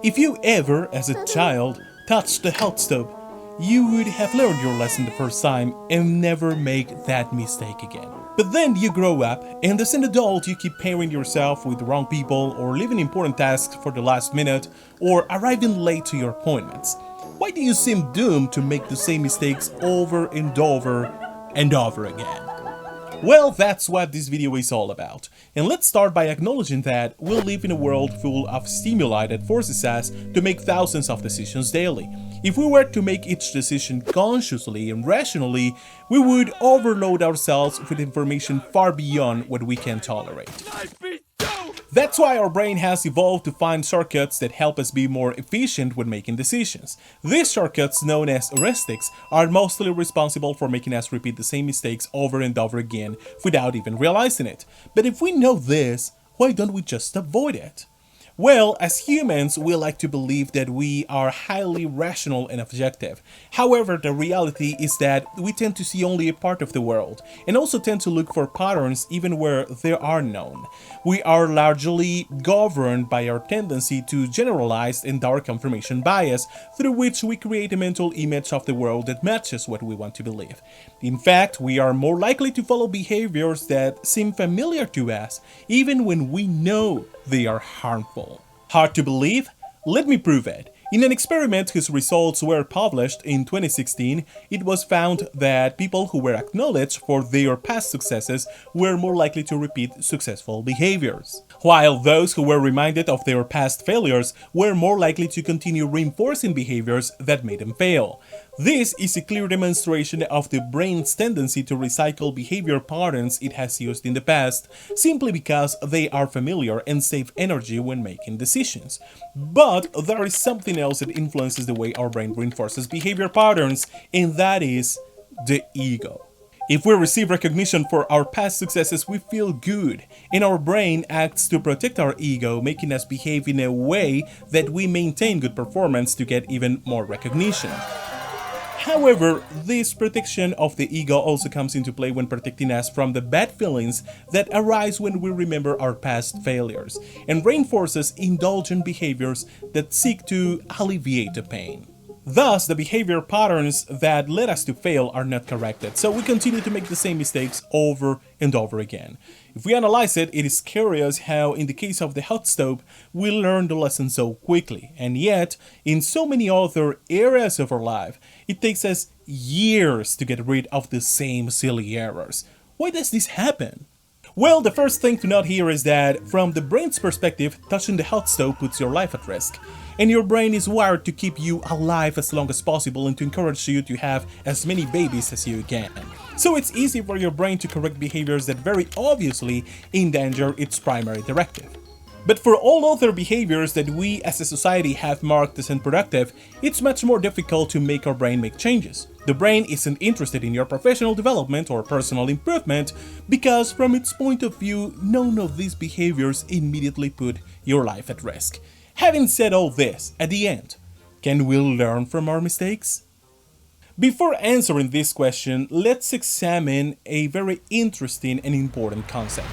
If you ever, as a child, touched the hot stove, you would have learned your lesson the first time and never make that mistake again. But then you grow up, and as an adult you keep pairing yourself with the wrong people, or leaving important tasks for the last minute, or arriving late to your appointments. Why do you seem doomed to make the same mistakes over and over and over again? Well, that's what this video is all about. And let's start by acknowledging that we live in a world full of stimuli that forces us to make thousands of decisions daily. If we were to make each decision consciously and rationally, we would overload ourselves with information far beyond what we can tolerate. That's why our brain has evolved to find shortcuts that help us be more efficient when making decisions. These shortcuts, known as heuristics, are mostly responsible for making us repeat the same mistakes over and over again without even realizing it. But if we know this, why don't we just avoid it? Well, as humans, we like to believe that we are highly rational and objective. However, the reality is that we tend to see only a part of the world, and also tend to look for patterns even where they are known. We are largely governed by our tendency to generalize and our confirmation bias, through which we create a mental image of the world that matches what we want to believe. In fact, we are more likely to follow behaviors that seem familiar to us, even when we know they are harmful. Hard to believe? Let me prove it. In an experiment whose results were published in 2016, it was found that people who were acknowledged for their past successes were more likely to repeat successful behaviors, while those who were reminded of their past failures were more likely to continue reinforcing behaviors that made them fail. This is a clear demonstration of the brain's tendency to recycle behavior patterns it has used in the past, simply because they are familiar and save energy when making decisions. But there is something else that influences the way our brain reinforces behavior patterns, and that is the ego. If we receive recognition for our past successes, we feel good, and our brain acts to protect our ego, making us behave in a way that we maintain good performance to get even more recognition. However, this protection of the ego also comes into play when protecting us from the bad feelings that arise when we remember our past failures, and reinforces indulgent behaviors that seek to alleviate the pain. Thus, the behavior patterns that led us to fail are not corrected, so we continue to make the same mistakes over and over again. If we analyze it, it is curious how, in the case of the hot stove, we learn the lesson so quickly, and yet, in so many other areas of our life, it takes us years to get rid of the same silly errors. Why does this happen? Well, the first thing to note here is that, from the brain's perspective, touching the hot stove puts your life at risk. And your brain is wired to keep you alive as long as possible and to encourage you to have as many babies as you can. So it's easy for your brain to correct behaviors that very obviously endanger its primary directive. But for all other behaviors that we as a society have marked as unproductive, it's much more difficult to make our brain make changes. The brain isn't interested in your professional development or personal improvement because, from its point of view, none of these behaviors immediately put your life at risk. Having said all this, at the end, can we learn from our mistakes? Before answering this question, let's examine a very interesting and important concept: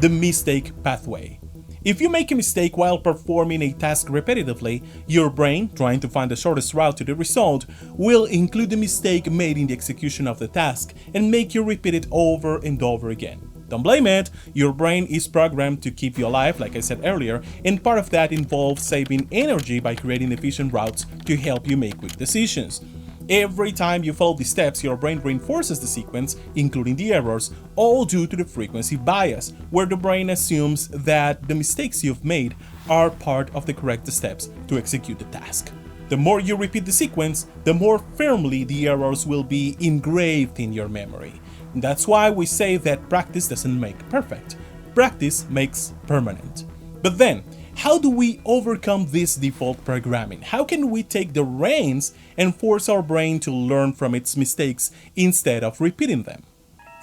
the mistake pathway. If you make a mistake while performing a task repetitively, your brain, trying to find the shortest route to the result, will include the mistake made in the execution of the task and make you repeat it over and over again. Don't blame it, your brain is programmed to keep you alive, like I said earlier, and part of that involves saving energy by creating efficient routes to help you make quick decisions. Every time you follow the steps, your brain reinforces the sequence, including the errors, all due to the frequency bias, where the brain assumes that the mistakes you've made are part of the correct steps to execute the task. The more you repeat the sequence, the more firmly the errors will be engraved in your memory. That's why we say that practice doesn't make perfect. Practice makes permanent. But then, how do we overcome this default programming? How can we take the reins and force our brain to learn from its mistakes instead of repeating them?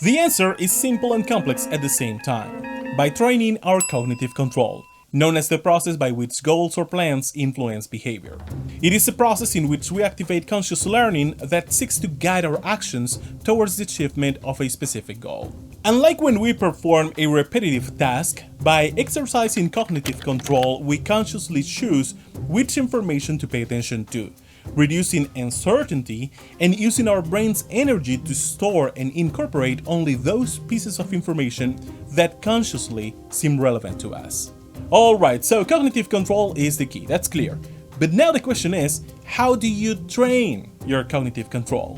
The answer is simple and complex at the same time: by training our cognitive control, known as the process by which goals or plans influence behavior. It is a process in which we activate conscious learning that seeks to guide our actions towards the achievement of a specific goal. Unlike when we perform a repetitive task, by exercising cognitive control, we consciously choose which information to pay attention to, reducing uncertainty and using our brain's energy to store and incorporate only those pieces of information that consciously seem relevant to us. Alright, so cognitive control is the key, that's clear. But now the question is, how do you train your cognitive control?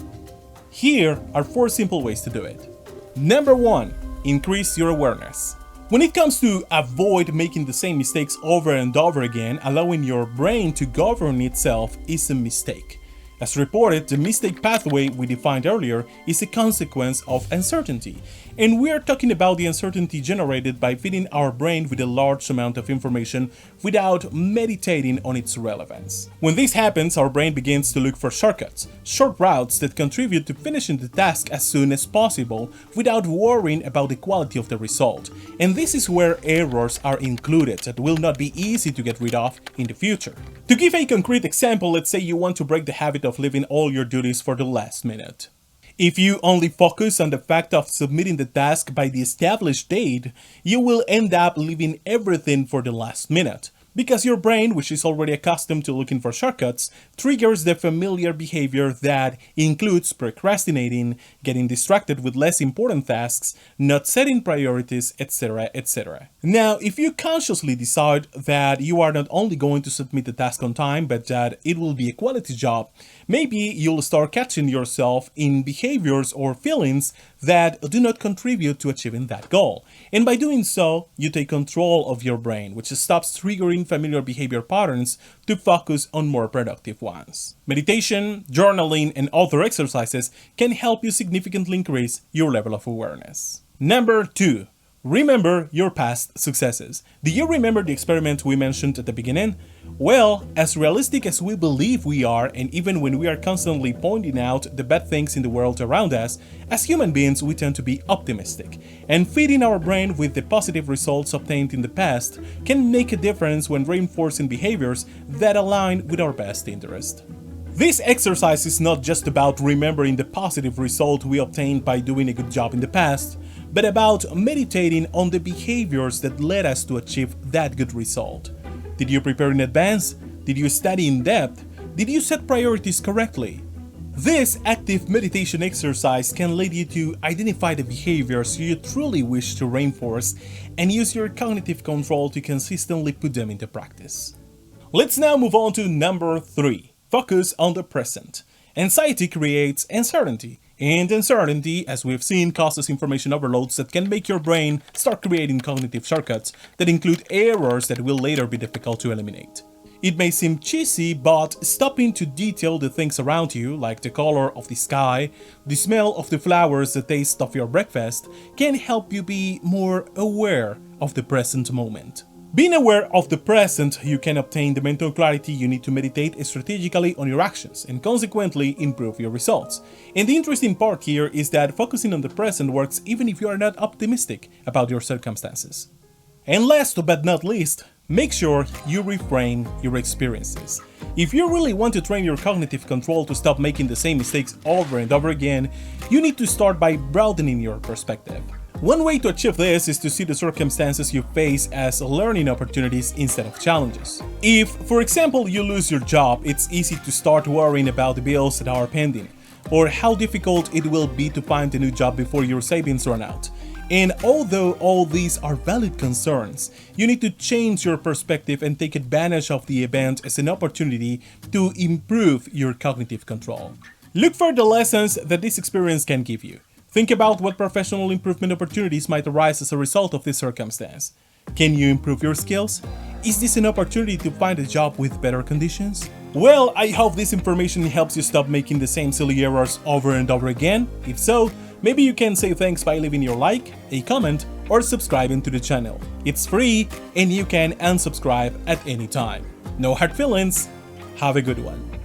Here are 4 simple ways to do it. Number 1. Increase your awareness. When it comes to avoid making the same mistakes over and over again, allowing your brain to govern itself is a mistake. As reported, the mistake pathway we defined earlier is a consequence of uncertainty, and we are talking about the uncertainty generated by feeding our brain with a large amount of information without meditating on its relevance. When this happens, our brain begins to look for shortcuts, short routes that contribute to finishing the task as soon as possible without worrying about the quality of the result, and this is where errors are included that will not be easy to get rid of in the future. To give a concrete example, let's say you want to break the habit of leaving all your duties for the last minute. If you only focus on the fact of submitting the task by the established date, you will end up leaving everything for the last minute, because your brain, which is already accustomed to looking for shortcuts, triggers the familiar behavior that includes procrastinating, getting distracted with less important tasks, not setting priorities, etc., etc. Now, if you consciously decide that you are not only going to submit the task on time, but that it will be a quality job, maybe you'll start catching yourself in behaviors or feelings that do not contribute to achieving that goal. And by doing so, you take control of your brain, which stops triggering familiar behavior patterns to focus on more productive ones. Meditation, journaling, and other exercises can help you significantly increase your level of awareness. Number 2. Remember your past successes. Do you remember the experiment we mentioned at the beginning? Well, as realistic as we believe we are, and even when we are constantly pointing out the bad things in the world around us, as human beings we tend to be optimistic, and feeding our brain with the positive results obtained in the past can make a difference when reinforcing behaviors that align with our best interest. This exercise is not just about remembering the positive result we obtained by doing a good job in the past, but about meditating on the behaviors that led us to achieve that good result. Did you prepare in advance? Did you study in depth? Did you set priorities correctly? This active meditation exercise can lead you to identify the behaviors you truly wish to reinforce and use your cognitive control to consistently put them into practice. Let's now move on to number 3. Focus on the present. Anxiety creates uncertainty, and uncertainty, as we've seen, causes information overloads that can make your brain start creating cognitive shortcuts that include errors that will later be difficult to eliminate. It may seem cheesy, but stopping to detail the things around you, like the color of the sky, the smell of the flowers, the taste of your breakfast, can help you be more aware of the present moment. Being aware of the present, you can obtain the mental clarity you need to meditate strategically on your actions and consequently improve your results. And the interesting part here is that focusing on the present works even if you are not optimistic about your circumstances. And last but not least, make sure you reframe your experiences. If you really want to train your cognitive control to stop making the same mistakes over and over again, you need to start by broadening your perspective. One way to achieve this is to see the circumstances you face as learning opportunities instead of challenges. If, for example, you lose your job, it's easy to start worrying about the bills that are pending, or how difficult it will be to find a new job before your savings run out. And although all these are valid concerns, you need to change your perspective and take advantage of the event as an opportunity to improve your cognitive control. Look for the lessons that this experience can give you. Think about what professional improvement opportunities might arise as a result of this circumstance. Can you improve your skills? Is this an opportunity to find a job with better conditions? Well, I hope this information helps you stop making the same silly errors over and over again. If so, maybe you can say thanks by leaving your like, a comment, or subscribing to the channel. It's free and you can unsubscribe at any time. No hard feelings. Have a good one.